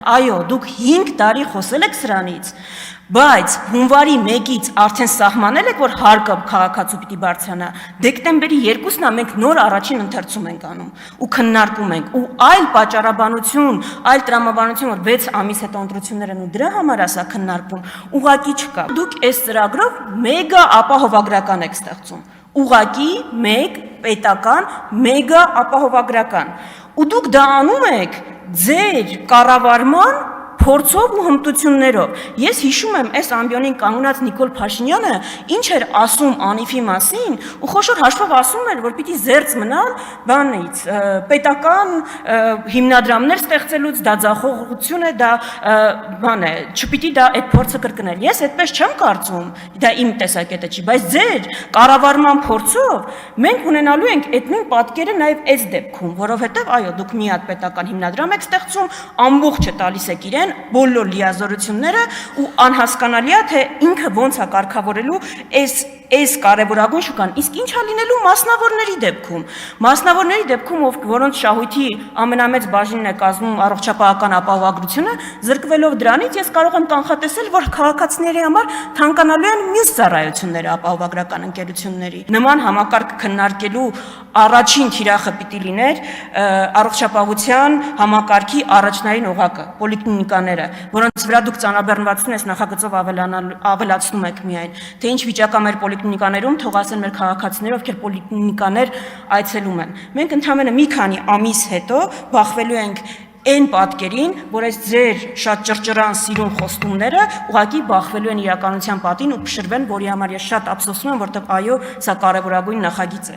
Այո, դուք 5 տարի խոսել եք սրանից, բայց հունվարի 1-ից արդեն սահմանել եք, որ հարկը քաղաքացու պիտի բարձրանա, դեկտեմբերի 2-ն է մենք նոր առաջին ընթերցում ենք անում ու քննարկում ենք, ու այլ պատճառաբանություն, այլ տրամաբանություն, որ 6 ամիս հետո ընտրություններ են ու դրա համար ասա քննարկվում, ուղղակի չկա։ Դուք այս ծրագրով մեգա ապահովագրական եք ստեղծում, ուղղակի մեկ պետական, մեգա ապահովագրական, ու դուք դա անում եք ձեր կառավարման փորձով ու հմտություններով։ Ես հիշում եմ այս ամբիոնին կանգնած Նիկոլ Փաշինյանը ինչ էր ասում Անիֆի մասին ու խոշոր հաշվով ասում էր, որ պիտի զերծ մնալ բանից, պետական հիմնադրամներ ստեղծելուց, դա ձախողություն է, դա բան է, չպիտի դա այդ փորձը կրկնել։ Ես այդպես չեմ կարծում, դա իմ տեսակետը չի, բայց ձեր կառավարման փորձով մենք ունենալու ենք այդ նույն պատկերը նաև այս դեպքում, որովհետև այո, դուք մի հատ պետական հիմնադրամ եք ստեղծում, ամբողջը տալիս եք իրեն բոլոր լիազորությունները ու անհասկանալի է, թե ինքը ոնց է կարգավորելու այս կարևորագույն շուկան, իսկ ինչ է լինելու մասնավորների դեպքում։ Մասնավորների դեպքում, որոնց շահույթի ամենամեծ բաժինն է կազմում առողջապահական ապահովագրությունը, զրկվելով դրանից ես կարող եմ կանխատեսել, որ քաղաքացիների համար թանկանալու են մյուս ծառայությունները ապահովագրական ընկերությունների։ Նման համակարգ քննարկելու առաջին թիրախը պիտի լիներ առողջապահության համակարգի առաջնային օղակը, պոլիկլինիկաները, որոնց վրա դուք ծանրաբեռնվածություն ես նախագծով ավելացնում եք միայն, թե ինչ վիճակա մեր պոլիկլինիկաներում, թող ասեն մեր քաղաքացիները, ովքեր պոլիկլինիկաներ այցելում են։ Մենք ընդհանրապես մի քանի ամիս հետո բախվելու ենք այն պատկերին, որ այս ձեր շատ ճռճռան սիրուն խոստումները ուղղակի բախվելու են իրականության պատին ու փշրվեն, որի համար ես շատ ափսոսում եմ, որտեղ այո, սա կարևորագույն նախագիծ է։